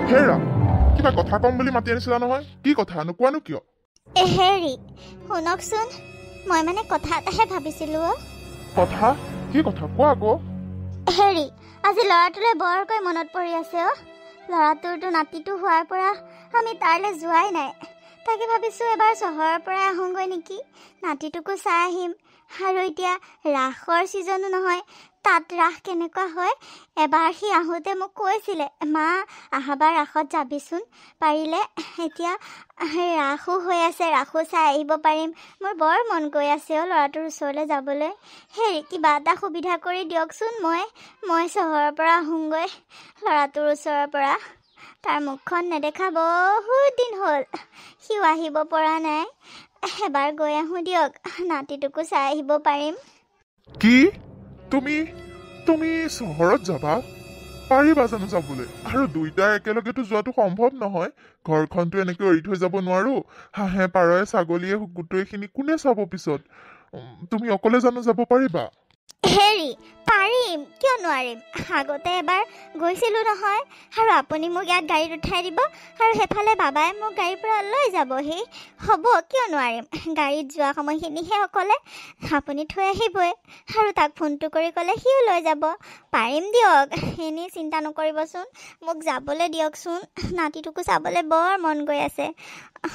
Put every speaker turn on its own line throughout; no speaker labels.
হেৰা কিবা কথা কম বুলি মাতি আনিছিলা নহয় কি কথা নোকোৱানো কিয়
হেৰি শুনকচোন মই মানে কথা এটাহে ভাবিছিলো
কথা কি কথা কোৱা আকৌ
হেৰি আজি ল'ৰাটোলৈ বৰকৈ মনত পৰি আছে ল'ৰাটোৰতো নাতিটো হোৱাৰ পৰা আমি তালৈ যোৱাই নাই তাকে ভাবিছোঁ এবাৰ চহৰৰ পৰা আহোঁগৈ নেকি নাতিটোকো চাই আহিম আৰু এতিয়া ৰাসৰ ছিজনো নহয় তাত ৰাস কেনেকুৱা হয় এবাৰ সি আহোঁতে মোক কৈছিলে মা আহাবাৰ ৰাসত যাবিচোন পাৰিলে এতিয়া ৰাসো হৈ আছে ৰাসো চাই আহিব পাৰিম মোৰ বৰ মন গৈ আছে ল'ৰাটোৰ ওচৰলৈ যাবলৈ হেৰি কিবা এটা সুবিধা কৰি দিয়কচোন মই চহৰৰ পৰা আহোঁগৈ ল'ৰাটোৰ ওচৰৰ পৰা তাৰ মুখখন নেদেখা বহুত দিন হ'ল সিও আহিব পৰা নাই এবাৰ গৈ আহোঁ দিয়ক নাতিটোকো চাই আহিব পাৰিম
কি তুমি চহৰত যাবা পাৰিবা জানো যাবলৈ আৰু দুইটাই একেলগেতো যোৱাটো সম্ভৱ নহয় ঘৰখনতো এনেকৈ এৰি থৈ যাব নোৱাৰো হাঁহে পাৰয়ে ছাগলীয়ে গোটেইখিনি কোনে চাব পিছত তুমি অকলে জানো যাব পাৰিবা
হেৰি পাৰিম কিয় নোৱাৰিম আগতে এবাৰ গৈছিলোঁ নহয় আৰু আপুনি মোক ইয়াত গাড়ীত উঠাই দিব আৰু সেইফালে বাবাই মোক গাড়ীৰ পৰা লৈ যাবহি হ'ব কিয় নোৱাৰিম গাড়ীত যোৱা সময়খিনিহে অকলে আপুনি থৈ আহিবই আৰু তাক ফোনটো কৰি ক'লে সিও লৈ যাব পাৰিম দিয়ক এনেই চিন্তা নকৰিবচোন মোক যাবলৈ দিয়কচোন নাতিটোকো চাবলৈ বৰ মন গৈ আছে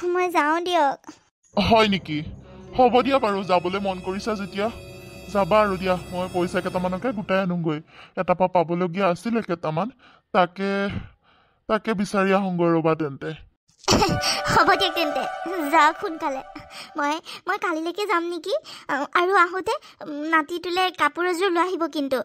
মই যাওঁ দিয়ক
হয় নেকি হ'ব দিয়া বাৰু যাবলৈ মন কৰিছা যেতিয়া যাবা আৰু দিয়া মই পইচা কেইটামানকে গোটাই আনোগৈ এটাৰ পৰা পাবলগীয়া আছিলে কেইটামান তাকে বিচাৰি আহোঁগৈ ৰ'বা তেন্তে
হ'ব দিয়ক তেন্তে যাওক সোনকালে মই কালিলৈকে যাম নেকি আৰু আহোঁতে নাতিটোলৈ কাপোৰ এযোৰ লৈ আহিব কিন্তু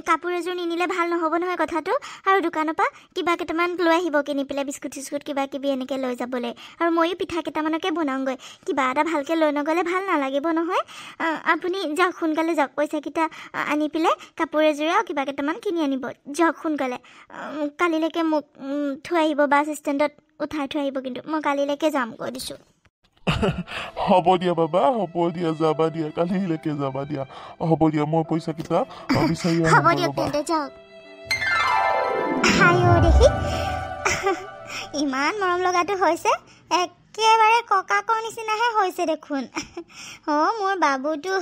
কাপোৰ এযোৰ নিনিলে ভাল নহ'ব নহয় কথাটো আৰু দোকানৰ পৰা কিবা কেইটামান লৈ আহিব কিনি পেলাই বিস্কুট চিস্কুট কিবা কিবি এনেকৈ লৈ যাবলৈ আৰু ময়ো পিঠা কেইটামানকে বনাওঁগৈ কিবা এটা ভালকৈ লৈ নগ'লে ভাল নালাগিব নহয় আপুনি যাওক সোনকালে যাওক পইচাকেইটা আনি পেলাই কাপোৰ এযোৰে আৰু কিবা কেইটামান কিনি আনিব যাওক সোনকালে কালিলৈকে মোক থৈ আহিব বাছ ষ্টেণ্ডত উঠাই থৈ আহিব কিন্তু মই কালিলৈকে যাম কৈ দিছোঁ
হ'ব দিয়া বাবা হ'ব দিয়া যাবা দিয়া কালিলৈকে যাবা দিয়া হ'ব দিয়া মই পইচাকেইটা বিচাৰি
হ'ব দিয়ক তেন্তে যাওক হাইও দেখি ইমান মৰম লগাটো হৈছে একেবাৰে ককাকৰ নিচিনাহে হৈছে দেখোন মোৰ বাবুটো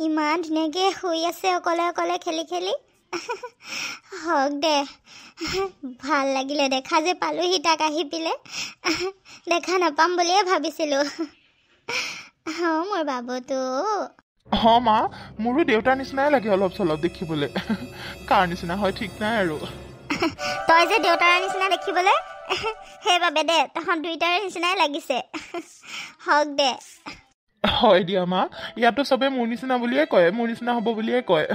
ইমান ধুনীয়াকৈ শুই আছে অকলে অকলে খেলি খেলি হওক দে ভাল লাগিলে দেখা যে পালোহি তাক আহি পেলাই দেখা নাপাম বুলিয়ে ভাবিছিলোঁ মোৰ বাবুটো
মা মোৰো দেউতাৰ নিচিনাই লাগে অলপ চলপ দেখিবলৈ কাৰ নিচিনা হয় ঠিক নাই আৰু
তই যে দেউতাৰ নিচিনা দেখিবলৈ সেইবাবে দে তহঁত দুইটাৰে নিচিনাই লাগিছে হওক দে
হয় দিয়া মা ইয়াতো চবে মোৰ নিচিনা বুলিয়ে কয় মোৰ নিচিনা হ'ব বুলিয়ে কয়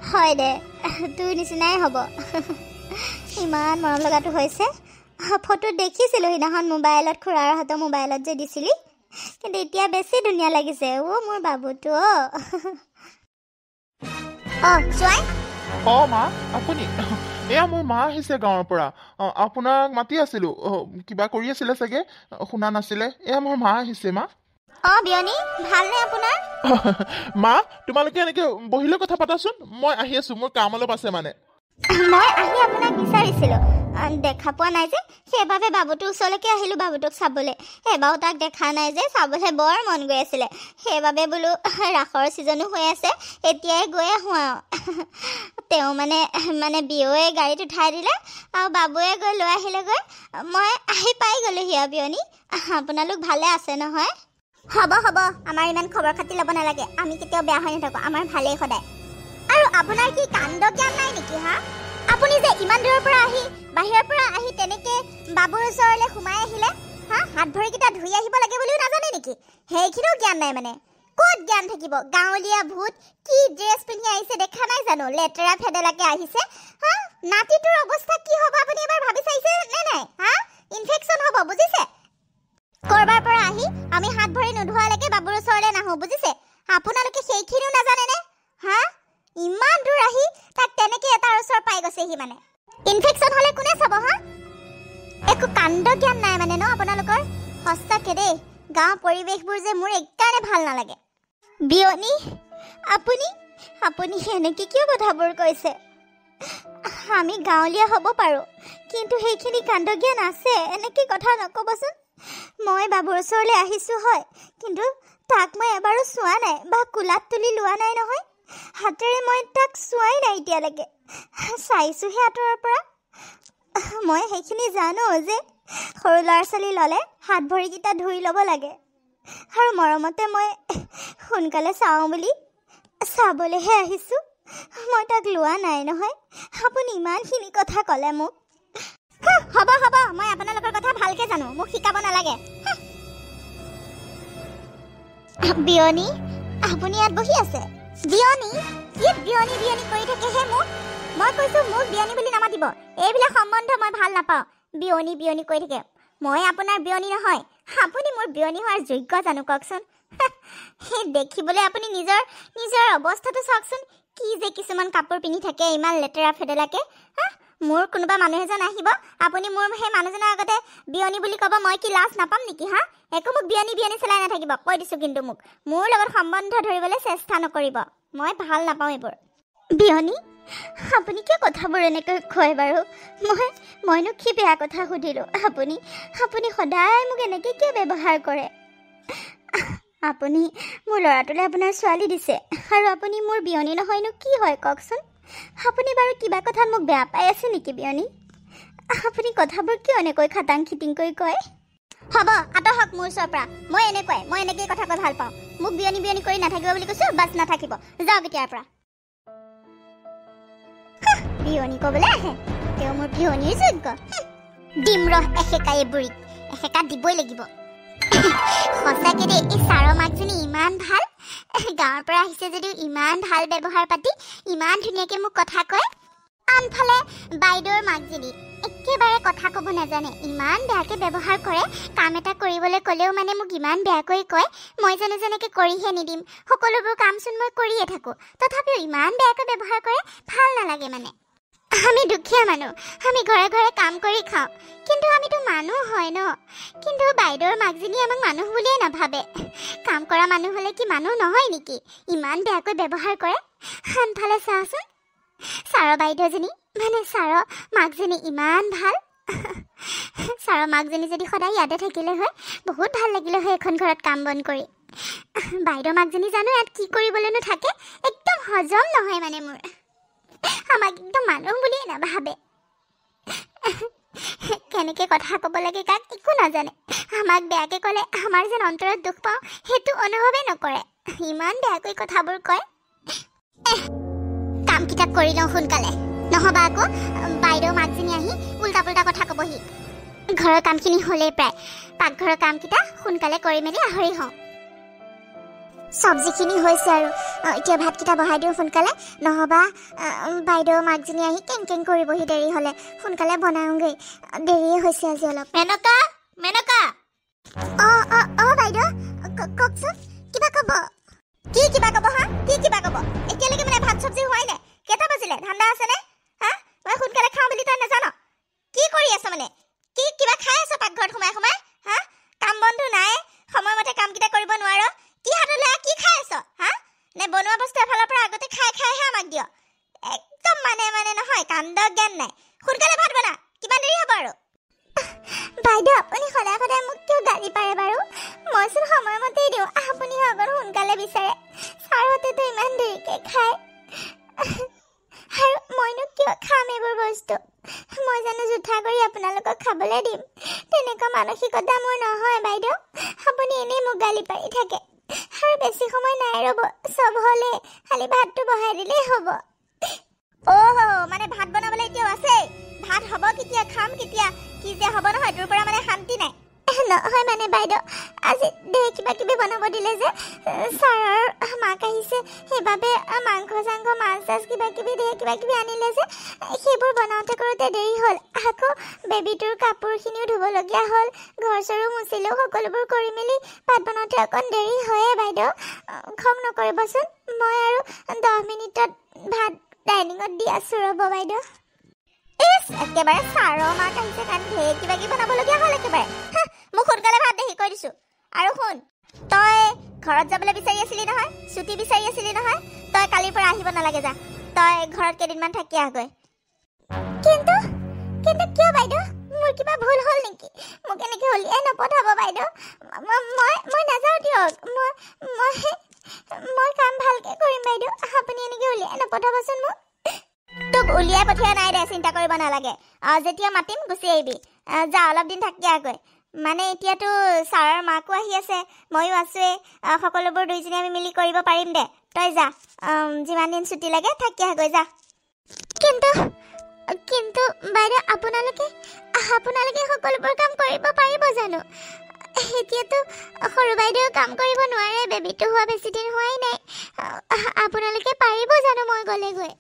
হয় দে তোৰ নিচিনাই হ'ব ইমান মৰম লগাটো হৈছে ফটো দেখিছিলোঁ সেইদিনাখন মোবাইলত খুৰাৰ হাতৰ মোবাইলত যে দিছিলি কিন্তু এতিয়া বেছি ধুনীয়া লাগিছে মোৰ বাবুটো চোৱাই
মা আপুনি এয়া মোৰ মা আহিছে গাঁৱৰ পৰা আপোনাক মাতি আছিলোঁ কিবা কৰি আছিলে চাগে শুনা নাছিলে এয়া মোৰ মা আহিছে মা
বিয়নী ভালনে আপোনাৰ
মা তোমালোকে এনেকে বহিলৈ কথা পাতাচোন মই আহি আছো মোৰ কাম অলপ আছে মানে
মই আহি আপোনাক বিচাৰিছিলোঁ দেখা পোৱা নাই যে সেইবাবে বাবুটোৰ ওচৰলৈকে আহিলোঁ বাবুটোক চাবলৈ এবাৰো তাক দেখা নাই যে চাবলৈ বৰ মন গৈ আছিলে সেইবাবে বোলো ৰাসৰ ছিজনো হৈ আছে এতিয়াই গৈ আহোঁ আৰু তেওঁ মানে বিয়য়ে গাড়ীত উঠাই দিলে আৰু বাবুৱে গৈ লৈ আহিলেগৈ মই আহি পাই গ'লোহি আৰু বিয়নী আপোনালোক ভালে আছে নহয় হ'ব আমাৰ ইমান খবৰ খাতি ল'ব নালাগে আমি কেতিয়াও বেয়া হৈ নাথাকোঁ আমাৰ ভালেই সদায় আৰু আপোনাৰ কি কাণ্ড জ্ঞান নাই নেকি আপুনি যে ইমান দূৰৰ পৰা আহি বাহিৰৰ পৰা আহি তেনেকৈ বাবুৰ ওচৰলৈ সোমাই আহিলে হাত ভৰিকেইটা ধুই আহিব লাগে বুলিও নাজানে নেকি সেইখিনিও জ্ঞান নাই মানে ক'ত জ্ঞান থাকিব গাঁৱলীয়া ভূত কি ড্ৰেছ পিন্ধি আহিছে দেখা নাই জানো লেতেৰা ফেদেলাকে আহিছে নাতিটোৰ অৱস্থা কি হ'ব আপুনি এবাৰ ভাবি চাইছে নে নাই ইনফেকশ্যন হ'ব বুজিছে কৰবাৰ পৰা আহি আমি হাত ভৰি নোধোৱালৈকে বাবুৰ ওচৰলৈ নাহোঁ বুজিছে আপোনালোকে সেইখিনিও নাজানেনে ইমান দূৰ আহি তাক তেনেকৈ এটাৰ ওচৰ পাই গৈছেহি মানে ইনফেকশ্যন হ'লে কোনে চাব একো কাণ্ড জ্ঞান নাই মানে ন আপোনালোকৰ সঁচাকৈ দেই গাঁৱৰ পৰিৱেশবোৰ যে মোৰ একদমেই ভাল নালাগে বিয়নী আপুনি এনেকৈ কিয় কথাবোৰ কৈছে আমি গাঁৱলীয়া হ'ব পাৰোঁ, কিন্তু সেইখিনি কাণ্ড জ্ঞান আছে এনেকৈ কথা নক'বচোন। মই বাবুৰ ওচৰলৈ আহিছোঁ হয়, কিন্তু তাক মই এবাৰো চোৱা নাই বা কোলাত তুলি লোৱা নাই নহয়। হাতেৰে মই তাক চোৱাই নাই এতিয়ালৈকে, চাইছোঁহে আঁতৰৰ পৰা। মই সেইখিনি জানো যে সৰু ল'ৰা ছোৱালী ল'লে হাত ভৰিকেইটা ধুই ল'ব লাগে, আৰু মৰমতে মই সোনকালে চাওঁ বুলি চাবলৈহে আহিছোঁ। মই তাক লোৱা নাই নহয়। আপুনি ইমানখিনি কথা ক'লে মোক। হ'ব হ'ব, মই আপোনালোকৰ কথা ভালকৈ জানো, মোক শিকাব নালাগে। বিয়নী, আপুনি ইয়াত বহি আছে। বিয়নী? কি বিয়নী বিয়নী কৰি থাকেহে মোক? মই কৈছোঁ মোক বিয়নী বুলি নামাতিব। এইবিলাক সম্বন্ধ মই ভাল নাপাওঁ। বিয়নী বিয়নী কৰি থাকে। মই আপোনাৰ বিয়নী নহয়। আপুনি মোৰ বিয়নী হোৱাৰ যোগ্য জানো কওকচোন? সেই দেখিবলৈ আপুনি নিজৰ অৱস্থাটো চাওকচোন। কি যে কিছুমান কাপোৰ পিন্ধি থাকে ইমান লেতেৰা ফেদেলাকে। মোৰ কোনোবা মানুহ এজন আহিব, আপুনি মোৰ সেই মানুহজনৰ আগতে বিয়নী বুলি ক'ব, মই কি লাজ নাপাম নেকি? একো মোক বিয়নী বিয়নী চলাই নাথাকিব, কৈ দিছোঁ। কিন্তু মোৰ লগত সম্বন্ধ ধৰিবলৈ চেষ্টা নকৰিব। মই ভাল নাপাওঁ এইবোৰ। বিয়নী? আপুনি কিয় কথাবোৰ এনেকৈ কয় বাৰু? মইনো কি বেয়া কথা সুধিলোঁ? আপুনি সদায় মোক এনেকৈ কিয় ব্যৱহাৰ কৰে? আপুনি মোৰ ল'ৰাটোলৈ আপোনাৰ ছোৱালী দিছে, আৰু আপুনি মোৰ বিয়নী নহয়নো কি হয় কওকচোন? আপুনি বাৰু কিবা কথাত মোক বেয়া পাই আছে নেকি বিয়নী? আপুনি কথাবোৰ কিয় এনেকৈ খাটাং খিটিংকৈ কয়? হ'ব, আঁতৰক মোৰ ওচৰৰ পৰা। মই এনেকৈয়ে কথা কৈ ভাল পাওঁ। মোক বিয়নী বিয়নী কৰি নাথাকিব বুলি কৈছোঁ, বাছ নাথাকিব। যাওক এতিয়াৰ পৰা। বিয়নী ক'বলৈ আহে, তেওঁ মোৰ বিয়নীৰ যোগ্য। দিম ৰহ এসেকা, এই বুঢ়ীক এসেকা দিবই লাগিব। সঁচাকৈ দেই, এই ছাৰৰ মাকজনী ইমান ভাল। গাঁৱৰ পৰা আহিছে যদিও ইমান ভাল ব্যৱহাৰ পাতি, ইমান ধুনীয়াকৈ মোক কথা কয়। আনফালে বাইদেউৰ মাকজনী একেবাৰে কথা ক'ব নাজানে, ইমান বেয়াকৈ ব্যৱহাৰ কৰে। কাম এটা কৰিবলৈ ক'লেও মানে মোক ইমান বেয়াকৈ কয়। মই জানো যেনেকৈ কৰিহে নিদিম। সকলোবোৰ কামচোন মই কৰিয়ে থাকোঁ, তথাপিও ইমান বেয়াকৈ ব্যৱহাৰ কৰে। ভাল নালাগে মানে। আমি দুখীয়া মানুহ, আমি ঘৰে ঘৰে কাম কৰি খাওঁ, কিন্তু আমিতো মানুহ হয় ন। কিন্তু বাইদেউৰ মাকজনী আমাক মানুহ বুলিয়ে নাভাবে। কাম কৰা মানুহ হ'লে কি মানুহ নহয় নেকি? ইমান বেয়াকৈ ব্যৱহাৰ কৰে। আনফালে চাওঁচোন, ছাৰৰ বাইদেউজনী মানে ছাৰৰ মাকজনী ইমান ভাল। ছাৰৰ মাকজনী যদি সদায় ইয়াতে থাকিলে হয়, বহুত ভাল লাগিলে হয় এখন ঘৰত কাম বন কৰি। বাইদেউ মাকজনী জানো ইয়াত কি কৰিবলৈনো থাকে, একদম হজম নহয় মানে মোৰ। আমাক একদম মানুহ বুলিয়ে নাভাবে। কেনেকৈ কথা ক'ব লাগে কাক একো নাজানে। আমাক বেয়াকৈ ক'লে আমাৰ যেন অন্তৰত দুখ পাওঁ, সেইটো অনুভৱেই নকৰে। ইমান বেয়াকৈ কথাবোৰ কয়। কামকেইটা কৰি লওঁ সোনকালে, নহ'বা আকৌ বাইদেউ মাকজনী আহি উল্টা পুল্টা কথা ক'বহি। ঘৰৰ কামখিনি হ'লেই প্ৰায়, পাকঘৰৰ কামকেইটা সোনকালে কৰি মেলি আহৰি হওঁ। চব্জিখিনি হৈছে আৰু এতিয়া ভাতকেইটা বহাই দিওঁ সোনকালে, নহ'বা বাইদেউ মাকজনী আহি কেং কেং কৰিবহি দেৰি হ'লে। সোনকালে বনাওঁগৈ, দেৰিয়ে হৈছে আজি অলপ। মেনকা, মেনকা। অঁ বাইদেউ, কওকচোন, কিবা ক'ব? কি কিবা ক'ব? কি কিবা ক'ব? এতিয়ালৈকে মানে ভাত চব্জি হোৱাই নাই। কেইটা বাজিলে? ঠাণ্ডা আছেনে? মই সোনকালে খাওঁ বুলি তই নাজান? কি কৰি আছ মানে? কিবা খাই আছ পাকঘৰত সোমাই সোমাই? কাম বন্ধু নাই, সময়মতে কামকেইটা কৰিব নোৱাৰ। কি হাতলৈ কি খাই আছ? নে বনোৱা বস্তু এফালৰ পৰা আগতে খাইহে আমাক দিয়? একদম মানে নহয়, কাণ্ড জ্ঞান নাই। সোনকালে ভাত বনা, কিমান দেৰি হ'ব আৰু? বাইদেউ আপুনি সদায় মোক কিয় গালি পাৰে বাৰু? মইচোন সময়মতেই দিওঁ, আপুনি আগত সোনকালে বিচাৰে। ছাৰহঁতেতো ইমান দেৰিকৈ খায়, আৰু মইনো কিয় খাম এইবোৰ বস্তু? মই জানো জোঠা কৰি আপোনালোকক খাবলৈ দিম? তেনেকুৱা মানসিকতা মোৰ নহয় বাইদেউ। আপুনি এনেই মোক গালি পাৰি থাকে, আৰু বেছি সময় নাই ৰ'ব, চব হ'লে খালি ভাতটো বহাই দিলেই হ'ব। মানে ভাত বনাবলৈ এতিয়াও আছে? ভাত হ'ব কেতিয়া, খাম কেতিয়া? কি যে হ'ব নহয়, তোৰ পৰা মানে শান্তি নাই। নহয় মানে বাইদেউ, আজি কিবা কিবি বনাব দিলে যে, ছাৰৰ মাক আহিছে, সেইবাবে মাংস চাংস মাছ চাছ কিবা কিবি আনিলে যে, সেইবোৰ বনাওঁতে কৰোঁতে দেৰি হ'ল। আকৌ বেবীটোৰ কাপোৰখিনিও ধুবলগীয়া হ'ল, ঘৰ চৰো মুচিলেও, সকলোবোৰ কৰি মেলি ভাত বনাওঁতে অকণ দেৰি হয়ে বাইদেউ। খং নকৰিবচোন, মই আৰু 10 মিনিটত ভাত ডাইনিঙত দি আছোঁ ৰ'ব বাইদেউ। একেবাৰে ছাৰৰ মাক আহিছে কাৰণে ঢেৰ কিবা কিবি বনাবলগীয়া হ'ল একেবাৰে। মোক সোনকালে ভাত দেহি কৰি দিছোঁ। আৰু শুন, তই ঘৰত যাবলৈ বিচাৰি আছিলি নহয়, ছুটি বিচাৰি আছিলি নহয়, তই কালিৰ পৰা আহিব নালাগে, যা। তই ঘৰত কেইদিনমান থাকি আহগৈ। কিবা ভুল হ'ল নেকি মোক এনেকৈ উলিয়াই নপঠাব বাইদেউ মই নাযাওঁ দিয়ক মই কাম ভালকৈ কৰিম বাইদেউ আপুনি এনেকৈ উলিয়াই নপঠাবচোন মোক তোক উলিয়াই পঠিওৱা নাই দে চিন্তা কৰিব নালাগে যেতিয়া মাতিম গুচি আহিবি যা অলপ দিন থাকি আগৈ মানে এতিয়াতো ছাৰৰ মাকো আহি আছে ময়ো আছোৱেই সকলোবোৰ দুইজনী আমি মিলি কৰিব পাৰিম দে তই যা যিমান দিন ছুটি লাগে থাকি আগৈ যা কিন্তু বাইদেউ আপোনালোকে সকলোবোৰ কাম কৰিব পাৰিব জানো এতিয়াতো সৰু বাইদেউ কাম কৰিব নোৱাৰে বেবীটো হোৱা বেছি দিন হোৱাই নাই আপোনালোকে পাৰিব জানো মই গ'লে গৈ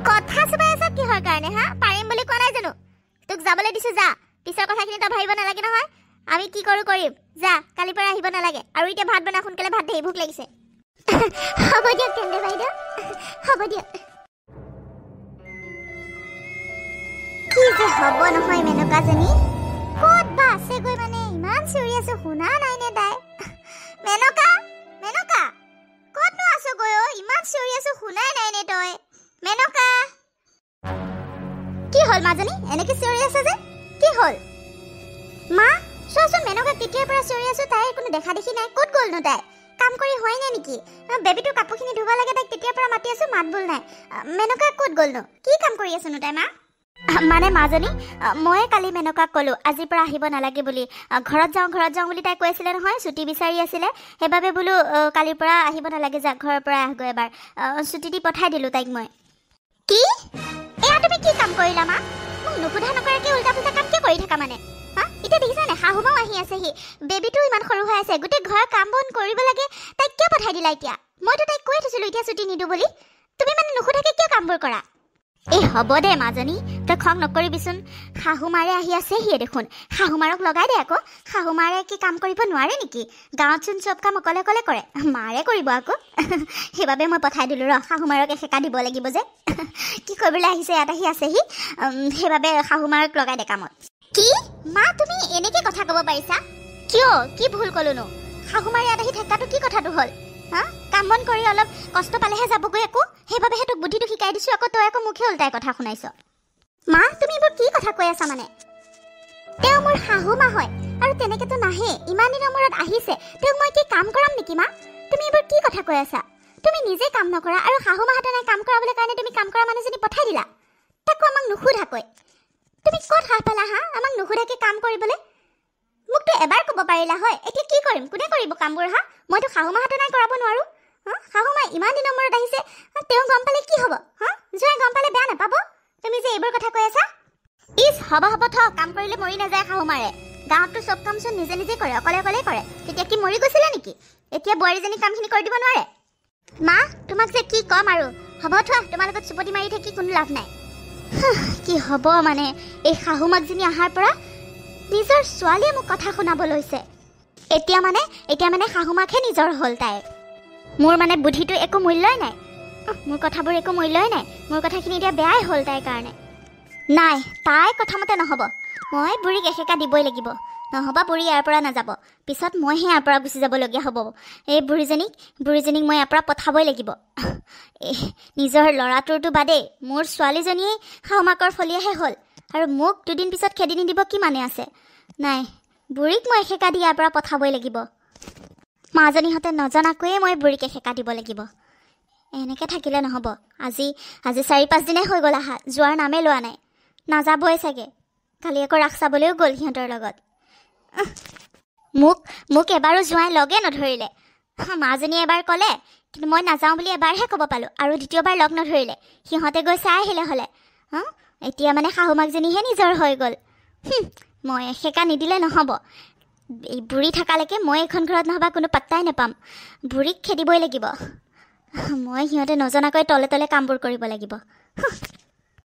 কথা চবাই আছা কিহৰ কাৰণে হা পাৰিম বুলি কোৱা নাই জানো তোক যাবলৈ দিছো যা পিছৰ কথাখিনি তই ভাবিব নালাগে নহয় আমি কি কৰো কৰিম যা কালিৰ পৰা আহিব নালাগে আৰু এতিয়া ভাত বনা সোনকালে ভাত দেই ভোক লাগিছে হ'ব দিয়ক তেন্তে বাইদেউ হ'ব দিয়ক কি যে হ'ব নহয় মেনকাজনী ক'ত বা আছে গৈ মানে ইমান চিঞৰি আছো শুনা নাই নে তাই মেনকা ক'তনো আছো গৈ ইমান চিঞৰি আছো শুনাই নাই নে তই মেনকা কি হ'ল মাজনী এনেকৈ চিঞৰি আছে যে কি হ'ল মা চোৱাচোন মেনকা কেতিয়াৰ পৰা চিঞৰি আছো তাইৰ কোনো দেখা দেখি নাই ক'ত গ'লনো তাই কাম কৰি হোৱাই নাই নেকি বেবীটোৰ কাপোৰখিনি ধুব লাগে তাইক তেতিয়াৰ পৰা মাতি আছো মাত বোল নাই মেনকা ক'ত গ'লনো কি কাম কৰি আছোনো তাই মা মানে মাজনী মই কালি মেনকাক ক'লোঁ আজিৰ পৰা আহিব নালাগে বুলি ঘৰত যাওঁ বুলি তাই কৈ আছিলে নহয় ছুটি বিচাৰি আছিলে সেইবাবে বোলো কালিৰ পৰা আহিব নালাগে যা ঘৰৰ পৰা আহগৈ এবাৰ ছুটি দি পঠাই দিলোঁ তাইক মই কি এয়া তুমি কি কাম কৰিলা মা মোক নুসুধা নকৰাকৈ উল্টা পুল্টা কাম কিয় কৰি থাকা মানে হা এতিয়া দেখিছানে শাহুমাও আহি আছেহি বেবীটো ইমান সৰু হৈ আছে গোটেই ঘৰৰ কাম বন কৰিব লাগে তাইক কিয় পঠাই দিলা এতিয়া মইতো তাইক কৈ থৈছিলোঁ এতিয়া ছুটি নিদিওঁ বুলি তুমি মানে নুসুধাকৈ কিয় কামবোৰ কৰা এই হ'ব দে মাজনী তই খং নকৰিবিচোন শাহুমাৰে আহি আছেহিয়ে দেখোন শাহুমাৰক লগাই দে আকৌ শাহুমাৰে কি কাম কৰিব নোৱাৰে নেকি গাঁৱতচোন চব কাম অকলে অকলে কৰে মাৰে কৰিব আকৌ সেইবাবে মই পঠাই দিলোঁ ৰ শাহুমাৰক এসেকা দিব লাগিব যে কি কৰিবলৈ আহিছে ইয়াত আহি আছেহি সেইবাবে শাহুমাৰক লগাই দে কামত কি মা তুমি এনেকৈ কথা ক'ব পাৰিছা কিয় কি ভুল ক'লোনো শাহুমাৰ ইয়াত আহি থেকাটো কি কথাটো হ'ল হা কাম বন কৰি অলপ কষ্ট পালেহে যাবগৈ একো সেইবাবেহে তোক বুদ্ধিটো শিকাই দিছোঁ আকৌ তই আকৌ মুখে উল্টাই কথা শুনাইছ মা তুমি এইবোৰ কি কথা কৈ আছা মানে তেওঁ মোৰ শাহুমা হয় আৰু তেনেকৈতো নাহে ইমান দিনৰ মূৰত আহিছে তেওঁক মই কি কাম কৰাম নেকি মা তুমি এইবোৰ কি কথা কৈ আছা তুমি নিজে কাম নকৰা আৰু শাহুমাহঁতে নাই কাম কৰাবলৈ কাৰণে তুমি কাম কৰা মানুহজনী পঠাই দিলা তাকো আমাক নুসুধাকৈ তুমি ক'ত সাহ পালা হা আমাক নুসুধাকৈ কাম কৰিবলৈ মোকতো এবাৰ ক'ব পাৰিলা হয় এতিয়া কি কৰিম কোনে কৰিব কামবোৰ হা মইতো শাহুমাহঁতে নাই কৰাব নোৱাৰোঁ হা শাহুমা ইমান দিনৰ মূৰত আহিছে তেওঁ গম পালে কি হ'ব হা জোৱাই গম পালে বেয়া নাপাব তুমি যে এইবোৰ কথা কৈ আছা হ'ব থ কাম কৰিলে মৰি নাযায় শাহুমাৰে গাঁৱততো চব কামচোন নিজে নিজে কৰে অকলে অকলেই কৰে তেতিয়া কি মৰি গৈছিলে নেকি এতিয়া বোৱাৰীজনী কামখিনি কৰি দিব নোৱাৰে মা তোমাক যে কি ক'ম আৰু হ'ব থোৱা তোমাৰ লগত চুপতি মাৰি থাকি কোনো লাভ নাই কি হ'ব মানে এই শাহুমাকজনী অহাৰ পৰা নিজৰ ছোৱালীয়ে মোক কথা শুনাব লৈছে এতিয়া মানে শাহুমাকহে নিজৰ হ'ল তাই মোৰ মানে বুদ্ধিটো একো মূল্যই নাই মোৰ কথাবোৰ একো মূল্যই নাই মোৰ কথাখিনি এতিয়া বেয়াই হ'ল তাইৰ কাৰণে নাই তাইৰ কথামতে নহ'ব মই বুঢ়ীক এসেকা দিবই লাগিব নহ'বা বুঢ়ী ইয়াৰ পৰা নাযাব পিছত মইহে ইয়াৰ পৰা গুচি যাবলগীয়া হ'ব এই বুঢ়ীজনীক মই ইয়াৰ পৰা পঠাবই লাগিব নিজৰ ল'ৰাটোৰটো বাদেই মোৰ ছোৱালীজনীয়েই শাহুমাকৰ ফলিয়াহে হ'ল আৰু মোক দুদিন পিছত খেদি নিদিব কি মানে আছে নাই বুঢ়ীক মই এসেকা দি ইয়াৰ পৰা পঠাবই লাগিব মাজনীহঁতে নজনাকৈয়ে মই বুঢ়ীক এসেকা দিব লাগিব এনেকৈ থাকিলে নহ'ব আজি 4-5 দিনেই হৈ গ'ল আহা যোৱাৰ নামেই লোৱা নাই নাযাবই চাগে কালি আকৌ ৰাস চাবলৈও গ'ল সিহঁতৰ লগত মোক এবাৰো জোঁৱাই লগে নধৰিলে মাজনীয়ে এবাৰ ক'লে কিন্তু মই নাযাওঁ বুলি এবাৰহে ক'ব পালোঁ আৰু দ্বিতীয়বাৰ লগ নধৰিলে সিহঁতে গৈ চাই আহিলে হ'লে এতিয়া মানে শাহুমাকজনীহে নিজৰ হৈ গ'ল মই এসেকা নিদিলে নহ'ব এই বুঢ়ী থকালৈকে মই এইখন ঘৰত নহ'বা কোনো পাত্তাই নাপাম বুঢ়ীক খেদিবই লাগিব মই সিহঁতে নজনাকৈ তলে তলে কামবোৰ কৰিব লাগিব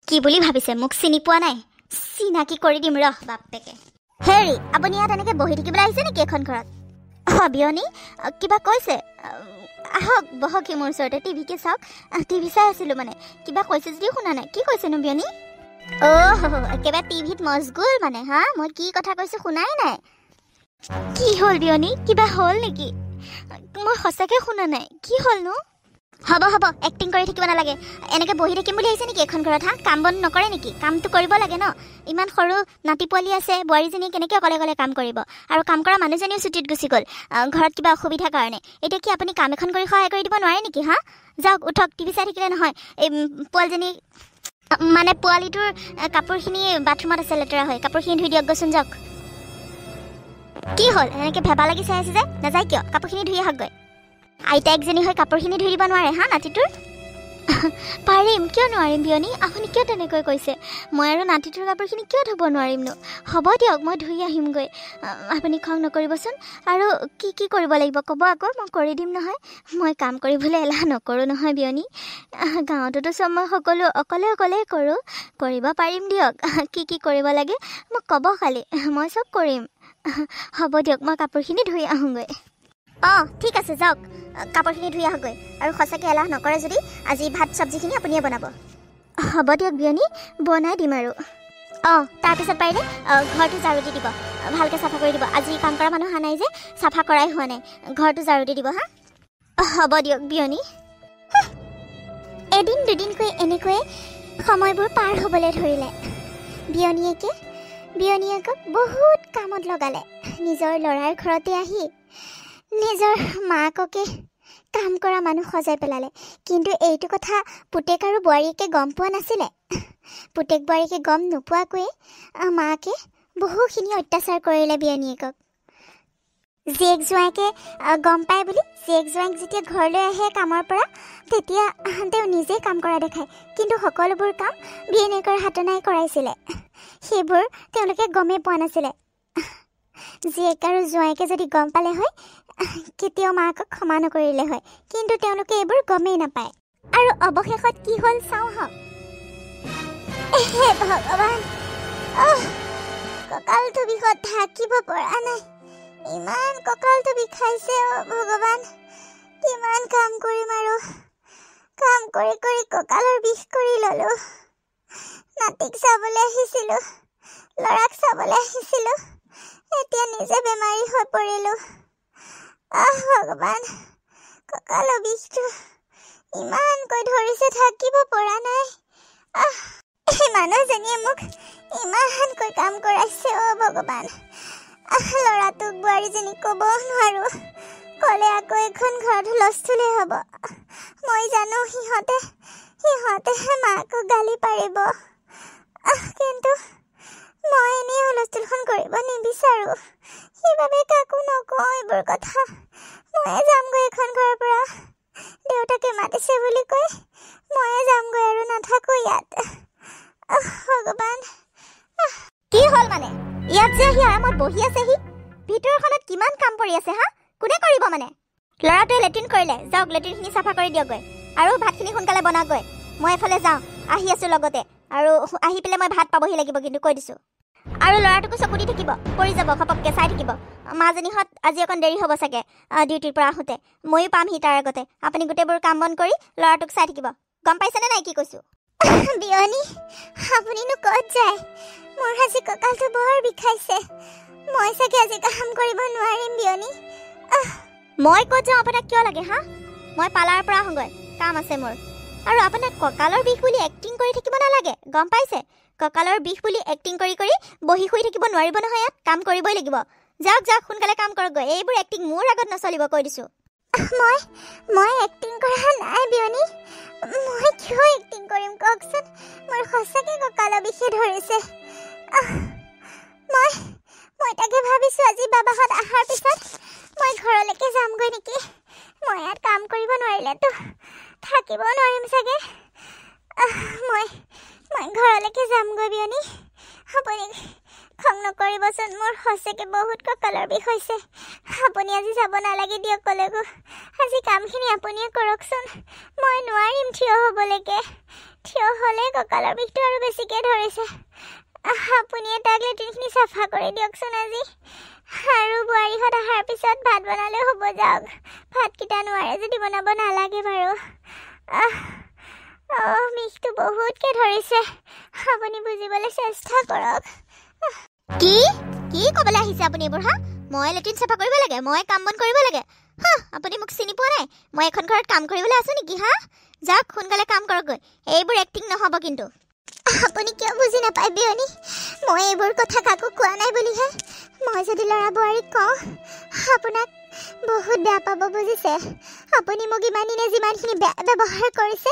কি বুলি ভাবিছে মোক চিনি পোৱা নাই চিনাকি কৰি দিম ৰহ বাপেকে হেৰি আপুনি ইয়াত এনেকৈ বহি থাকিবলৈ আহিছে নেকি এখন ঘৰত বিয়নী কিবা কৈছে আহক বহকি মোৰ ওচৰতে টিভিকে চাওক টিভি চাই আছিলোঁ মানে কিবা কৈছে যদিও শুনা নাই কি কৈছেনো বিয়নী একেবাৰে টিভিত মজগুল মানে হা মই কি কথা কৈছোঁ শুনাই নাই কি হ'ল বিয়নী কিবা হ'ল নেকি মই সঁচাকৈ শুনা নাই কি হ'লনো হ'ব হ'ব এক্টিং কৰি থাকিব নালাগে এনেকৈ বহি থাকিম বুলি আহিছে নেকি এখন ঘৰত হা কাম বন নকৰে নেকি কামটো কৰিব লাগে ন ইমান সৰু নাতি পোৱালি আছে বোৱাৰীজনীয়ে কেনেকৈ অকলে অকলে কাম কৰিব আৰু কাম কৰা মানুহজনীও ছুটিত গুচি গ'ল ঘৰত কিবা অসুবিধাৰ কাৰণে এতিয়া কি আপুনি কাম এখন কৰি সহায় কৰি দিব নোৱাৰে নেকি হা যাওক উঠক টিভি চাই থাকিলে নহয় এই পোৱালীজনী মানে পোৱালিটোৰ কাপোৰখিনি বাথৰুমত আছে লেতেৰা হয় কাপোৰখিনি ধুই দিয়ক গৈচোন যাওক কি হ'ল এনেকৈ ভেবা লাগি চাই আছে যে নাযায় কিয় কাপোৰখিনি ধুই আহকগৈ আইতা একজনী হৈ কাপোৰখিনি ধুই দিব নোৱাৰে হা নাতিটোৰ পাৰিম কিয় নোৱাৰিম বিয়নী আপুনি কিয় তেনেকৈ কৈছে মই আৰু নাতিটোৰ কাপোৰখিনি কিয় ধুব নোৱাৰিমনো হ'ব দিয়ক মই ধুই আহিমগৈ আপুনি খং নকৰিবচোন আৰু কি কি কৰিব লাগিব ক'ব আকৌ মই কৰি দিম নহয় মই কাম কৰিবলৈ এলাহ নকৰোঁ নহয় বিয়নী গাঁৱততো চব মই সকলো অকলে অকলেই কৰোঁ কৰিব পাৰিম দিয়ক কি কি কৰিব লাগে মোক ক'ব খালি মই চব কৰিম হ'ব দিয়ক মই কাপোৰখিনি ধুই আহোঁগৈ অঁ ঠিক আছে যাওক কাপোৰখিনি ধুই আহকগৈ আৰু সঁচাকৈ এলাহ নকৰে যদি আজি ভাত চব্জিখিনি আপুনিয়ে বনাব হ'ব দিয়ক বিয়নী বনাই দিম আৰু অঁ তাৰপিছত পাৰিলে ঘৰটো ঝাৰু দি দিব ভালকৈ চাফা কৰি দিব আজি কাম কৰা মানুহ অহা নাই যে চাফা কৰাই হোৱা নাই ঘৰটো ঝাৰু দি দিব হা হ'ব দিয়ক বিয়নী এদিন দুদিনকৈ এনেকৈয়ে সময়বোৰ পাৰ হ'বলৈ ধৰিলে বিয়নীয়েকক বহুত কামত লগালে নিজৰ ল'ৰাৰ ঘৰতে আহি নিজৰ মাককে কাম কৰা মানুহ সজাই পেলালে কিন্তু এইটো কথা পুতেক আৰু বোৱাৰীয়েকে গম পোৱা নাছিলে পুতেক বোৱাৰীয়েকে গম নোপোৱাকৈয়ে মাকে বহুখিনি অত্যাচাৰ কৰিলে বিয়নীয়েকক জীয়েক জোঁৱাইকে গম পায় বুলি জীয়েক জোঁৱাইক যেতিয়া ঘৰলৈ আহে কামৰ পৰা তেতিয়া তেওঁ নিজেই কাম কৰা দেখায় কিন্তু সকলোবোৰ কাম বিয়নীয়েকৰ হাতনাই কৰাইছিলে সেইবোৰ তেওঁলোকে গমেই পোৱা নাছিলে জীয়েক আৰু জোঁৱাইকে যদি গম পালে হয় কেতিয়াও মাকক ক্ষমা নকৰিলে হয় কিন্তু তেওঁলোকে এইবোৰ গমেই নাপায় আৰু অৱশেষত কি হ'ল চাওঁ হওক হে ভগৱান কঁকালটো বিষত থাকিব পৰা নাই ইমান কঁকালটো বিষাইছে ভগৱান কিমান কাম কৰিম আৰু কাম কৰি কৰি কঁকালৰ বিষ কৰি ল'লোঁ নাতিক চাবলৈ আহিছিলোঁ ল'ৰাক চাবলৈ আহিছিলোঁ এতিয়া নিজে বেমাৰী হৈ পৰিলোঁ ভগৱান কঁকালৰ বিষটো ইমানকৈ ধৰিছে থাকিব পৰা নাই মানুহজনীয়ে মোক ইমানকৈ কাম কৰাইছে ভগৱান ল'ৰাটোক বোৱাৰীজনীক ক'ব নোৱাৰোঁ ক'লে আকৌ এখন ঘৰত হুলস্থুলেই হ'ব মই জানো সিহঁতে মাকক গালি পাৰিব কিন্তু মই এনেই হুলস্থুলখন কৰিব নিবিচাৰোঁ সেইবাবে কাকো নকওঁ এইবোৰ কথা ময়ে যামগৈ এখন ঘৰৰ পৰা দেউতাকে মাতিছে বুলি কৈ ময়ে যামগৈ আৰু নাথাকোঁ ইয়াত ভগৱান কি হ'ল মানে ইয়াত যে আহি আৰামত বহি আছেহি ভিতৰখনত কিমান কাম পৰি আছে হা কোনে কৰিব মানে ল'ৰাটোৱে লেট্ৰিন কৰিলে যাওক লেট্ৰিনখিনি চাফা কৰি দিয়কগৈ আৰু ভাতখিনি সোনকালে বনাওকগৈ মই এফালে যাওঁ আহি আছোঁ লগতে আৰু আহি পেলাই মই ভাত পাবহি লাগিব কিন্তু কৈ দিছোঁ আৰু ল'ৰাটোকো চকু দি থাকিব পৰি যাব খপককৈ চাই থাকিব মাজনীহঁত আজি অকণ দেৰি হ'ব চাগে ডিউটিৰ পৰা আহোঁতে ময়ো পামহি তাৰ আগতে আপুনি গোটেইবোৰ কাম বন কৰি ল'ৰাটোক চাই থাকিব গম পাইছেনে নাই কি কৈছোঁ বিয়নী আপুনিনো ক'ত যায় মোৰ আজি কঁকালটো বৰ বিষাইছে মই চাগে আজি কাম কৰিব নোৱাৰিম বিয়নী মই ক'ত যাওঁ আপোনাক কিয় লাগে হা মই পালাৰ পৰা আহোঁগৈ কাম আছে মোৰ আৰু আপোনাক কঁকালৰ বিষ বুলি এক্টিং কৰি থাকিব নালাগে গম পাইছে কঁকালৰ বিষ বুলি এক্টিং কৰি কৰি বহি শুই থাকিব নোৱাৰিব নহয় ইয়াত কাম কৰিবই লাগিব যাওক সোনকালে কাম কৰকগৈ এইবোৰ এক্টিং মোৰ আগত নচলিব কৈ দিছোঁ মই এক্টিং কৰা নাই বিয়নী মই কিয় এক্টিং কৰিম কওকচোন মোৰ সঁচাকৈ কঁকালৰ বিষে ধৰিছে মই তাকে ভাবিছোঁ আজি বাবাহঁত অহাৰ পিছত মই ঘৰলৈকে যামগৈ নেকি মই ইয়াত কাম কৰিব নোৱাৰিলেতো থাকিব নোৱাৰিম চাগে মই ঘৰলৈকে যামগৈ বিয়নী আপুনি খং নকৰিবচোন মোৰ সঁচাকৈ বহুত কঁকালৰ বিষ হৈছে আপুনি আজি যাব নালাগে দিয়ক ক'লেগৈ আজি কামখিনি আপুনিয়ে কৰকচোন মই নোৱাৰিম থিয় হ'বলৈকে থিয় হ'লে কঁকালৰ বিষটো আৰু বেছিকৈ ধৰিছে আপুনিয়ে তাক লেট্ৰিনখিনি চাফা কৰি দিয়কচোন আজি আৰু বোৱাৰীহঁত অহাৰ পিছত ভাত বনালে হ'ব যাওক ভাতকেইটা নোৱাৰে যদি বনাব নালাগে বাৰু বিষটো বহুতকৈ ধৰিছে আপুনি বুজিবলৈ চেষ্টা কৰক কি ক'বলৈ আহিছে আপুনি এইবোৰ হা মই লেট্ৰিন চাফা কৰিব লাগে মই কাম বন কৰিব লাগে হা আপুনি মোক চিনি পোৱা নাই মই এখন ঘৰত কাম কৰিবলৈ আছো নেকি হা যাওক সোনকালে কাম কৰকগৈ এইবোৰ এক্টিং নহ'ব কিন্তু আপুনি কিয় বুজি নাপায় বিয়নী মই এইবোৰ কথা কাকো কোৱা নাই বুলিহে মই যদি ল'ৰা বোৱাৰীক কওঁ আপোনাক বহুত বেয়া পাব বুজিছে আপুনি মোক ইমান দিনে যিমানখিনি বেয়া ব্যৱহাৰ কৰিছে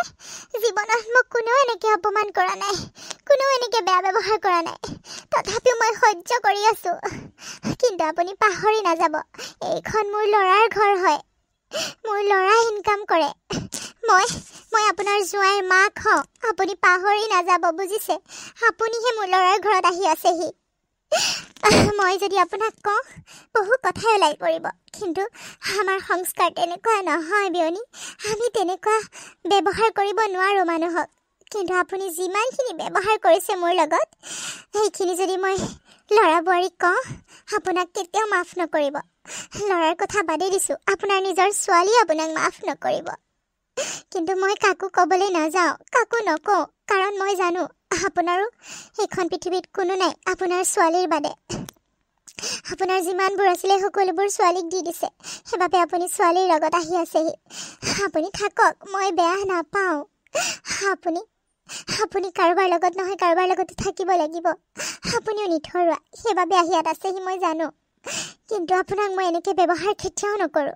জীৱনত মোক কোনেও এনেকৈ অপমান কৰা নাই কোনেও এনেকৈ বেয়া ব্যৱহাৰ কৰা নাই তথাপিও মই সহ্য কৰি আছোঁ কিন্তু আপুনি পাহৰি নাযাব এইখন মোৰ ল'ৰাৰ ঘৰ হয় মোৰ ল'ৰা ইনকাম কৰে মই আপোনাৰ জোঁৱাইৰ মাক হওঁ আপুনি পাহৰি নাযাব বুজিছে আপুনিহে মোৰ ল'ৰাৰ ঘৰত আহি আছেহি মই যদি আপোনাক কওঁ বহু কথাই ওলাই পৰিব কিন্তু আমাৰ সংস্কাৰ তেনেকুৱা নহয় বিয়নী আমি তেনেকুৱা ব্যৱহাৰ কৰিব নোৱাৰোঁ মানুহক কিন্তু আপুনি যিমানখিনি ব্যৱহাৰ কৰিছে মোৰ লগত সেইখিনি যদি মই ল'ৰা বোৱাৰীক কওঁ আপোনাক কেতিয়াও মাফ নকৰিব ল'ৰাৰ কথা বাদেই দিছোঁ আপোনাৰ নিজৰ ছোৱালীয়ে আপোনাক মাফ নকৰিব কিন্তু মই কাকো ক'বলৈ নাযাওঁ কাকো নকওঁ কাৰণ মই জানো আপোনাৰো এইখন পৃথিৱীত কোনো নাই আপোনাৰ ছোৱালীৰ বাদে আপোনাৰ যিমানবোৰ আছিলে সকলোবোৰ ছোৱালীক দি দিছে সেইবাবে আপুনি ছোৱালীৰ লগত আহি আছেহি আপুনি থাকক মই বেয়া নাপাওঁ আপুনি কাৰোবাৰ লগত নহয় কাৰোবাৰ লগতে থাকিব লাগিব আপুনিও নিথৰুৱা সেইবাবে আহি ইয়াত আছেহি মই জানো কিন্তু আপোনাক মই এনেকৈ ব্যৱহাৰ কেতিয়াও নকৰোঁ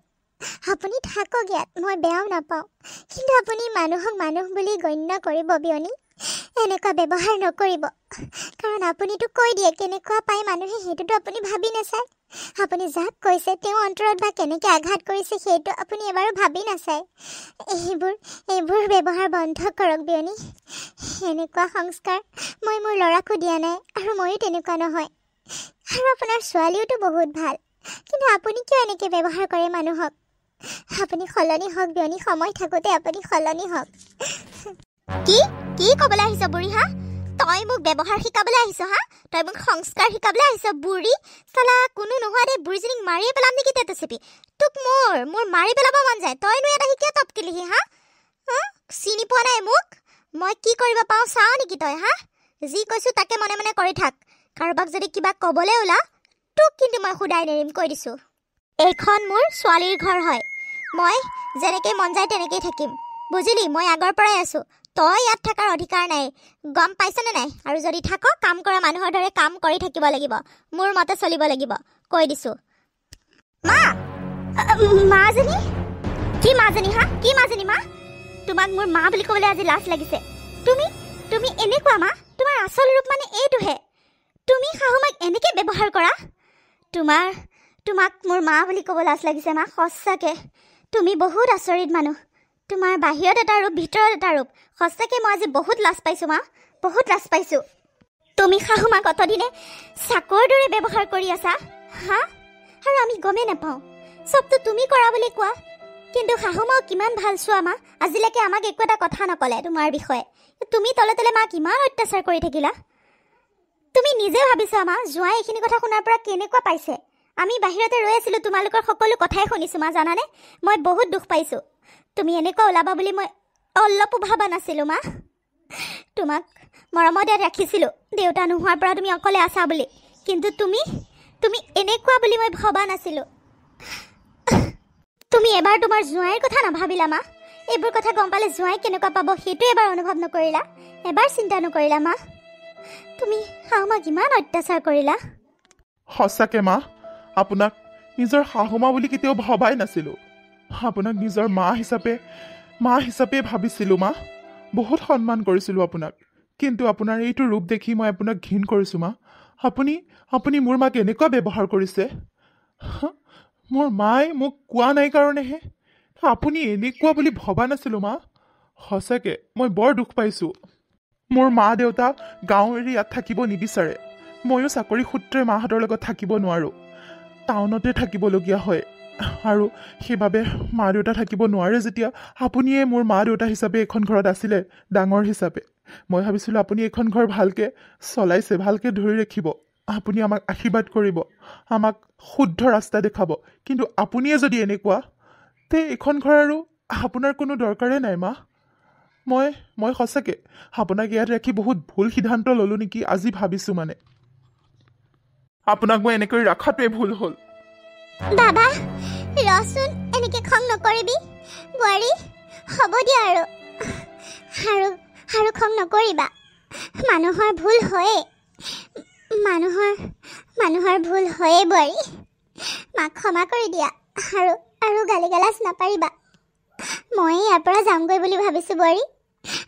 আপুনি থাকক ইয়াত মই বেয়াও নাপাওঁ কিন্তু আপুনি মানুহক মানুহ বুলি গণ্য কৰিব বিয়নী এনেকুৱা ব্যৱহাৰ নকৰিব কাৰণ আপুনিতো কৈ দিয়ে কেনেকুৱা পায় মানুহে সেইটোতো আপুনি ভাবি নাচায় আপুনি যাক কৈছে তেওঁ অন্তৰত বা কেনেকৈ আঘাত কৰিছে সেইটো আপুনি এবাৰো ভাবি নাচায় এইবোৰ ব্যৱহাৰ বন্ধ কৰক বিয়নী এনেকুৱা সংস্কাৰ মই মোৰ ল'ৰাকো দিয়া নাই আৰু ময়ো তেনেকুৱা নহয় আৰু আপোনাৰ ছোৱালীওতো বহুত ভাল কিন্তু আপুনি কিয় এনেকৈ ব্যৱহাৰ কৰে মানুহক আপুনি সলনি হওক বিয়নী সময় থাকোঁতে আপুনি সলনি হওক কি ক'বলৈ আহিছ বুঢ়ী হা তই মোক ব্যৱহাৰ শিকাবলৈ আহিছ হা তই মোক সংস্কাৰ শিকাবলৈ আহিছ বুঢ়ী চালা কোনো নোহোৱা দে বুঢ়ীজনীক মাৰিয়ে পেলাম নেকি তেটো চেপি তোক মোৰ মাৰি পেলাব মন যায় তইনো এটা শিকিয়ে তৎকিলিহি হা চিনি পোৱা নাই মোক মই কি কৰিব পাওঁ চাওঁ নেকি তই হা যি কৈছোঁ তাকে মনে মনে কৰি থাক কাৰোবাক যদি কিবা ক'বলৈ ওলা তোক কিন্তু মই সোধাই নেৰিম কৈ দিছোঁ এইখন মোৰ ছোৱালীৰ ঘৰ হয় মই যেনেকৈ মন যায় তেনেকৈয়ে থাকিম বুজিলি মই আগৰ পৰাই আছোঁ তই ইয়াত থকাৰ অধিকাৰ নাই গম পাইছনে নাই আৰু যদি থাক কাম কৰা মানুহৰ দৰে কাম কৰি থাকিব লাগিব মোৰ মতে চলিব লাগিব কৈ দিছোঁ মাজনী কি মাজনী হা কি মাজনী মা তোমাক মোৰ মা বুলি ক'বলৈ আজি লাজ লাগিছে তুমি এনেকুৱা মা তোমাৰ আচল ৰূপ মানে এইটোহে তুমি শাহুমাক এনেকৈ ব্যৱহাৰ কৰা তোমাক মোৰ মা বুলি ক'ব লাজ লাগিছে মা সঁচাকৈ তুমি বহুত আচৰিত মানুহ তোমাৰ বাহিৰত এটা ৰূপ ভিতৰত এটা ৰূপ সঁচাকৈ মই আজি বহুত লাজ পাইছোঁ মা বহুত লাজ পাইছোঁ তুমি শাহুমাক অতদিনে চাকৰ দৰে ব্যৱহাৰ কৰি আছা হা আৰু আমি গমেই নাপাওঁ চবটো তুমি কৰা বুলি কোৱা কিন্তু শাহুমাও কিমান ভাল চোৱা মা আজিলৈকে আমাক একো এটা কথা নক'লে তোমাৰ বিষয়ে তুমি তলে তলে মাক ইমান অত্যাচাৰ কৰি থাকিলা তুমি নিজে ভাবিছা মা জোঁৱাই এইখিনি কথা শুনাৰ পৰা কেনেকুৱা পাইছে আমি বাহিৰতে ৰৈ আছিলোঁ তোমালোকৰ সকলো কথাই শুনিছোঁ মা জানানে মই বহুত দুখ পাইছোঁ তুমি এনেকুৱা ওলাবা বুলি মই অলপো ভাবা নাছিলোঁ মা তোমাক মৰমতে ৰাখিছিলোঁ দেউতা নোহোৱাৰ পৰা তুমি অকলে আছা বুলি কিন্তু তুমি এনেকুৱা বুলি মই ভবা নাছিলোঁ তুমি এবাৰ তোমাৰ জোঁৱাইৰ কথা নাভাবিলা মা এইবোৰ কথা গম পালে জোঁৱাই কেনেকুৱা পাব সেইটো এবাৰ অনুভৱ নকৰিলা এবাৰ চিন্তা নকৰিলা মা তুমি শাহুমাক ইমান অত্যাচাৰ কৰিলা
সঁচাকে মা আপোনাক নিজৰ শাহুমা বুলি কেতিয়াও ভবাই নাছিলোঁ আপোনাক নিজৰ মা হিচাপে ভাবিছিলোঁ মা বহুত সন্মান কৰিছিলোঁ আপোনাক কিন্তু আপোনাৰ এইটো ৰূপ দেখি মই আপোনাক ঘিণ কৰিছোঁ মা আপুনি মোৰ মাক এনেকুৱা ব্যৱহাৰ কৰিছে মোৰ মায়ে মোক কোৱা নাই কাৰণেহে আপুনি এনেকুৱা বুলি ভবা নাছিলোঁ মা সঁচাকৈ মই বৰ দুখ পাইছোঁ মোৰ মা দেউতা গাঁও এৰি ইয়াত থাকিব নিবিচাৰে ময়ো চাকৰি সূত্ৰে মাহঁতৰ লগত থাকিব নোৱাৰোঁ টাউনতে থাকিবলগীয়া হয় আৰু সেইবাবে মা দেউতা থাকিব নোৱাৰে যেতিয়া আপুনিয়ে মোৰ মা দেউতা হিচাপে এখন ঘৰত আছিলে ডাঙৰ হিচাপে মই ভাবিছিলোঁ আপুনি এইখন ঘৰ ভালকৈ চলাইছে ভালকৈ ধৰি ৰাখিব আপুনি আমাক আশীৰ্বাদ কৰিব আমাক শুদ্ধ ৰাস্তা দেখাব কিন্তু আপুনিয়ে যদি এনেকুৱা তে এইখন ঘৰ আৰু আপোনাৰ কোনো দৰকাৰেই নাই মা মই সঁচাকৈ আপোনাক ইয়াত ৰাখি বহুত ভুল সিদ্ধান্ত ল'লোঁ নেকি আজি ভাবিছোঁ মানে আপোনাক মই এনেকৈ ৰখাটোৱে ভুল হ'ল
বাবা ৰচোন এনেকে খং নকৰিবি বোৱাৰী হ'ব দিয়া আৰু খং নকৰিবা মানুহৰ ভুল হয়ে মানুহৰ ভুল হয়ে বোৱাৰী মাক ক্ষমা কৰি দিয়া আৰু গালি গালাজ নাপাৰিবা মই ইয়াৰ পৰা যামগৈ বুলি ভাবিছোঁ বোৱাৰী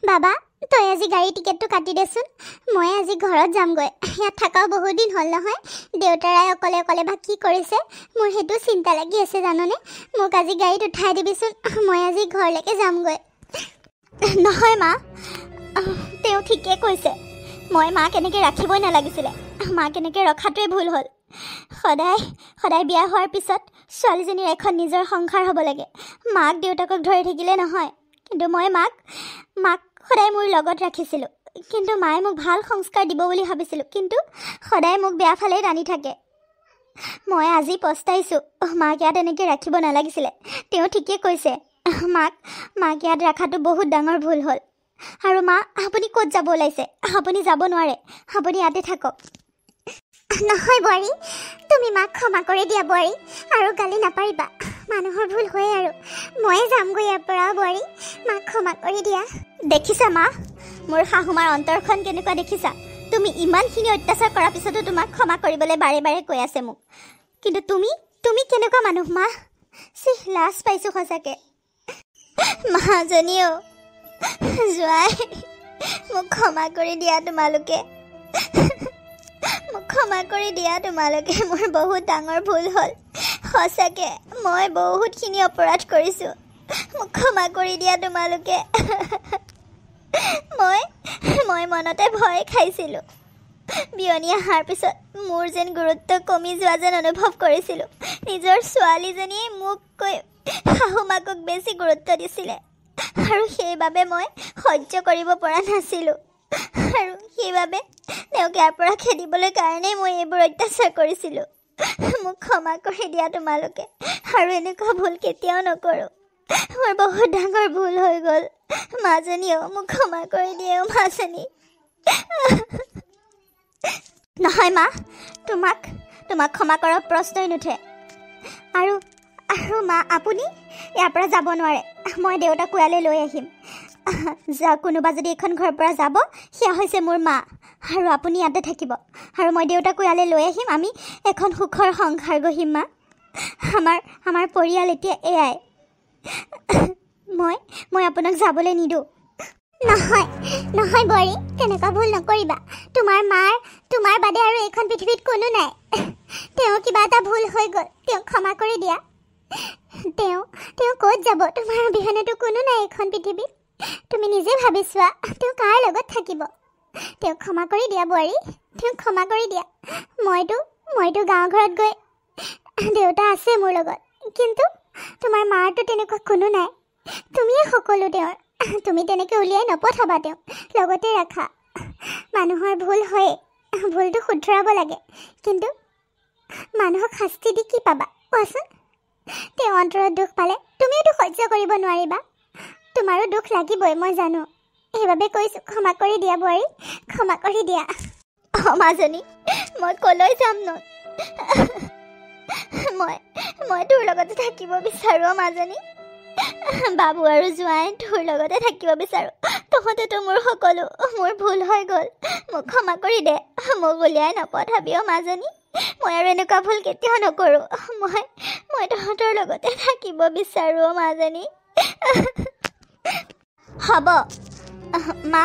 বাবা তই আজি গাড়ী টিকেটটো কাটি দেচোন মই আজি ঘৰত যামগৈ ইয়াত থকাও বহুত দিন হ'ল নহয় দেউতাৰাই অকলে অকলে বা কি কৰিছে মোৰ সেইটো চিন্তা লাগি আছে জাননে মোক আজি গাড়ীত উঠাই দিবিচোন মই আজি ঘৰলৈকে যামগৈ নহয় মা তেওঁ ঠিকে কৈছে মই মাক এনেকৈ ৰাখিবই নালাগিছিলে মাক এনেকৈ ৰখাটোৱে ভুল হ'ল সদায় বিয়া হোৱাৰ পিছত ছোৱালীজনীৰ এখন নিজৰ সংসাৰ হ'ব লাগে মাক দেউতাকক ধৰি থাকিলে নহয় কিন্তু মই মাক সদায় মোৰ লগত ৰাখিছিলোঁ কিন্তু মায়ে মোক ভাল সংস্কাৰ দিব বুলি ভাবিছিলোঁ কিন্তু সদায় মোক বেয়া ফালেই টানি থাকে মই আজি পস্তাইছোঁ মাক ইয়াত এনেকৈ ৰাখিব নালাগিছিলে তেওঁ ঠিকে কৈছে মাক ইয়াত ৰখাটো বহুত ডাঙৰ ভুল হ'ল আৰু মা আপুনি ক'ত যাব ওলাইছে আপুনি যাব নোৱাৰে আপুনি ইয়াতে থাকক নহয় বোৱাৰী তুমি মাক ক্ষমা কৰি দিয়া বোৱাৰী আৰু গালি নাপাৰিবা মানুহৰ ভুল হয় আৰু ময়ে যামগৈ ইয়াৰ পৰা বোৱাৰী মাক ক্ষমা কৰি দিয়া দেখিছা মা মোৰ শাহুমাৰ অন্তৰখন কেনেকুৱা দেখিছা তুমি ইমানখিনি অত্যাচাৰ কৰাৰ পিছতো তোমাক ক্ষমা কৰিবলৈ বাৰে বাৰে কৈ আছে মোক কিন্তু তুমি কেনেকুৱা মানুহ মা লাজ পাইছোঁ সঁচাকৈ মাজনীও জোৱাই মোক ক্ষমা কৰি দিয়া তোমালোকে মোক ক্ষমা কৰি দিয়া তোমালোকে মোৰ বহুত ডাঙৰ ভুল হ'ল সঁচাকৈ মই বহুতখিনি অপৰাধ কৰিছোঁ মোক ক্ষমা কৰি দিয়া তোমালোকে মই মনতে ভয় খাইছিলোঁ বিয়নী অহাৰ পিছত মোৰ যেন গুৰুত্ব কমি যোৱা যেন অনুভৱ কৰিছিলোঁ নিজৰ ছোৱালীজনীয়ে মোককৈ শাহুমাকক বেছি গুৰুত্ব দিছিলে আৰু সেইবাবে মই সহ্য কৰিব পৰা নাছিলোঁ আৰু সেইবাবে তেওঁক ইয়াৰ পৰা খেদিবলৈ কাৰণেই মই এইবোৰ অত্যাচাৰ কৰিছিলোঁ মোক ক্ষমা কৰি দিয়া তোমালোকে আৰু এনেকুৱা ভুল কেতিয়াও নকৰোঁ মোৰ বহুত ডাঙৰ ভুল হৈ গ'ল মাজনীও মোক ক্ষমা কৰি দিয়ে মাজনী নহয় মা তোমাক ক্ষমা কৰাৰ প্ৰশ্নই নুঠে আৰু মা আপুনি ইয়াৰ পৰা যাব নোৱাৰে মই দেউতাক ইয়ালৈ লৈ আহিম কোনোবা যদি এইখন ঘৰৰ পৰা যাব সেয়া হৈছে মোৰ মা আৰু আপুনি ইয়াতে থাকিব আৰু মই দেউতাক ইয়ালৈ লৈ আহিম আমি এখন সুখৰ সংসাৰ গঢ়িম মা আমাৰ পৰিয়াল এতিয়া এয়াই মই আপোনাক যাবলৈ নিদিওঁ নহয় বোৱাৰী তেনেকুৱা ভুল নকৰিবা তোমাৰ বাদে আৰু এইখন পৃথিৱীত কোনো নাই তেওঁ কিবা এটা ভুল হৈ গ'ল তেওঁক ক্ষমা কৰি দিয়া তেওঁ ক'ত যাব তোমাৰ অবিহনেতো কোনো নাই এইখন পৃথিৱীত তুমি নিজে ভাবি চোৱা তেওঁ কাৰ লগত থাকিব তেওঁক ক্ষমা কৰি দিয়া বোৱাৰী তেওঁক ক্ষমা কৰি দিয়া মইতো গাঁও ঘৰত গৈ দেউতা আছে মোৰ লগত কিন্তু তোমাৰ মাৰতো তেনেকুৱা কোনো নাই তুমিয়ে সকলো তেওঁৰ তুমি তেনেকৈ উলিয়াই নপঠাবা তেওঁক লগতে ৰাখা মানুহৰ ভুল হয়ে ভুলটো শুধৰাব লাগে কিন্তু মানুহক শাস্তি দি কি পাবা কোৱাচোন তেওঁ অন্তৰত দুখ পালে তুমিওতো সহ্য কৰিব নোৱাৰিবা তোমাৰো দুখ লাগিবই মই জানো সেইবাবে কৈছোঁ ক্ষমা কৰি দিয়া বোৱাৰী ক্ষমা কৰি দিয়া মাজনী মই ক'লৈ যাম ন মই তোৰ লগতে থাকিব বিচাৰোঁ মাজনী বাবু আৰু জোঁৱাই তোৰ লগতে থাকিব বিচাৰোঁ তহঁতেতো মোৰ সকলো মোৰ ভুল হৈ গ'ল মোক ক্ষমা কৰি দে মোক উলিয়াই নপঠাবি মাজনী মই আৰু এনেকুৱা ভুল কেতিয়াও নকৰোঁ মই তহঁতৰ লগতে থাকিব বিচাৰোঁ মাজনী হ'ব মা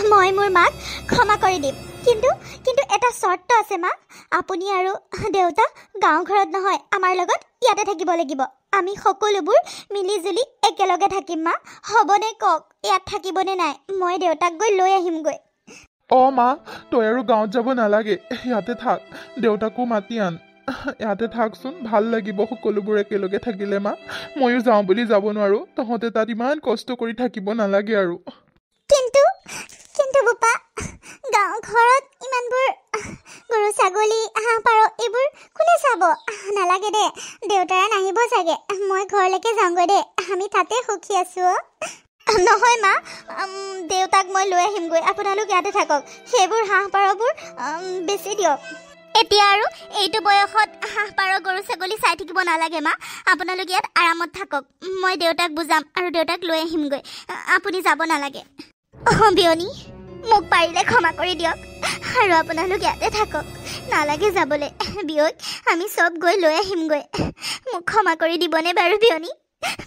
মই মোৰ মাক ক্ষমা কৰি দিম কিন্তু এটা চৰ্ত আছে মা আপুনি আৰু দেউতা গাঁও ঘৰত নহয় আমাৰ লগত ইয়াতে থাকিব লাগিব আমি সকলোবোৰ মিলিজুলি একেলগে থাকিম মা হ'বনে কওক ইয়াত থাকিবনে নাই মই দেউতাক গৈ লৈ আহিমগৈ
মা তই আৰু গাঁৱত যাব নালাগে ইয়াতে থাক দেউতাকো মাতি আন ইয়াতে থাকচোন ভাল লাগিব সকলোবোৰ একেলগে থাকিলে মা ময়ো যাওঁ বুলি যাব নোৱাৰোঁ তহঁতে তাত ইমান কষ্ট কৰি থাকিব নালাগে আৰু
কিন্তু বোপা গাঁও ঘৰত ইমানবোৰ গৰু ছাগলী হাঁহ পাৰ এইবোৰ কোনে চাব নালাগে দে দেউতাৰে নাহিব চাগে মই ঘৰলৈকে যাওঁগৈ দে আমি তাতে সুখী আছোঁ নহয় মা দেউতাক মই লৈ আহিমগৈ আপোনালোক ইয়াতে থাকক সেইবোৰ হাঁহ পাৰবোৰ বেছি দিয়ক এতিয়া আৰু এইটো বয়সত হাঁহ পাৰ গৰু ছাগলী চাই থাকিব নালাগে মা আপোনালোক ইয়াত আৰামত থাকক মই দেউতাক বুজাম আৰু দেউতাক লৈ আহিমগৈ আপুনি যাব নালাগে বিয়নী মোক পাৰিলে ক্ষমা কৰি দিয়ক আৰু আপোনালোক ইয়াতে থাকক নালাগে যাবলৈ বিয়ক আমি চব গৈ লৈ আহিমগৈ মোক ক্ষমা কৰি দিবনে বাৰু বিয়নী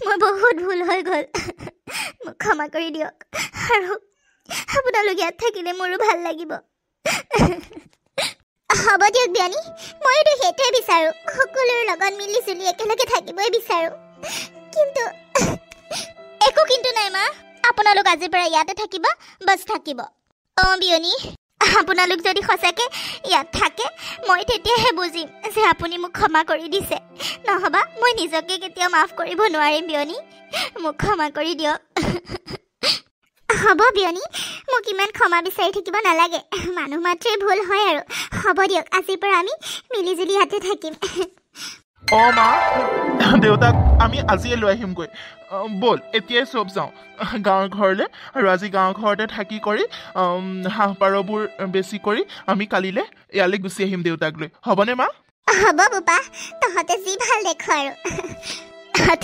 মোৰ বহুত ভুল হৈ গ'ল মোক ক্ষমা কৰি দিয়ক আৰু আপোনালোক ইয়াত থাকিলে মোৰো ভাল লাগিব হ'ব দিয়ক বিয়নী মইতো সেইটোৱে বিচাৰোঁ সকলোৰে লগত মিলি জুলি একেলগে থাকিবই বিচাৰোঁ কিন্তু একো কিন্তু নাই মা আপোনালোক আজিৰ পৰা ইয়াতে থাকিব বাছ থাকিব বিয়নী আপোনালোক যদি সঁচাকৈ ইয়াত থাকে মই তেতিয়াহে বুজিম যে আপুনি মোক ক্ষমা কৰি দিছে নহবা মই নিজকে কেতিয়াও মাফ কৰিব নোৱাৰিম বিয়নী মোক ক্ষমা কৰি দিয়ক হ'ব বিয়নী মোক ইমান ক্ষমা বিচাৰি থাকিব নালাগে মানুহ মাত্ৰেই ভুল হয় আৰু হ'ব দিয়ক আজিৰ পৰা আমি মিলিজুলি ইয়াতে থাকিম
মা দেউতাক আমি আজিয়ে লৈ আহিমগৈ ব'ল এতিয়াই চব যাওঁ গাঁৱৰ ঘৰলৈ আৰু আজি গাঁৱৰ ঘৰতে থাকি কৰি হাঁহ পাৰবোৰ বেছি কৰি আমি কালিলৈ ইয়ালৈ গুচি আহিম দেউতাক লৈ হ'বনে মা
হ'ব বোপা তহঁতে যি ভাল দেখো আৰু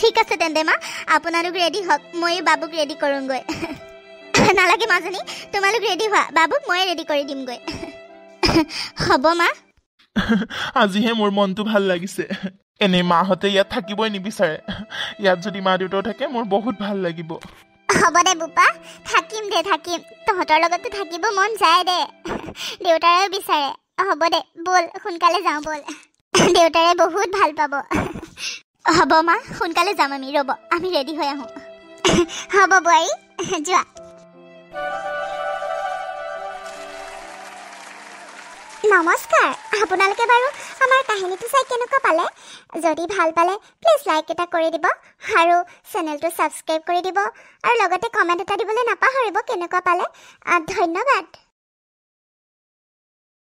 ঠিক আছে তেন্তে মা আপোনালোক ৰেডি হওক মই বাবুক ৰেডি কৰোঁগৈ নালাগে মাজনী তোমালোক ৰেডি হোৱা বাবুক মই ৰেডি কৰি দিমগৈ হ'ব মা
আজিহে মোৰ মনটো ভাল লাগিছে এনেই মাহঁতে ইয়াত থাকিবই নিবিচাৰে ইয়াত যদি মা দেউতাও থাকে মোৰ বহুত ভাল লাগিব
হ'ব দে বোপা থাকিম দে থাকিম তহঁতৰ লগতো থাকিব মন যায় দে দেউতাৰেও বিচাৰে হ'ব দে ব'ল সোনকালে যাওঁ ব'ল দেউতাৰে বহুত ভাল পাব হ'ব মা সোনকালে যাম আমি ৰ'ব আমি ৰেডি হৈ আহোঁ হ'ব বোৱাৰী যোৱা নমস্কাৰ আপোনালোকে বাৰু আমাৰ কাহিনীটো চাই কেনেকুৱা পালে যদি ভাল পালে প্লিজ লাইক এটা কৰি দিব আৰু চেনেলটো ছাবস্ক্ৰাইব কৰি দিব আৰু লগতে কমেণ্ট এটা দিবলৈ নাপাহৰিব কেনেকুৱা পালে ধন্যবাদ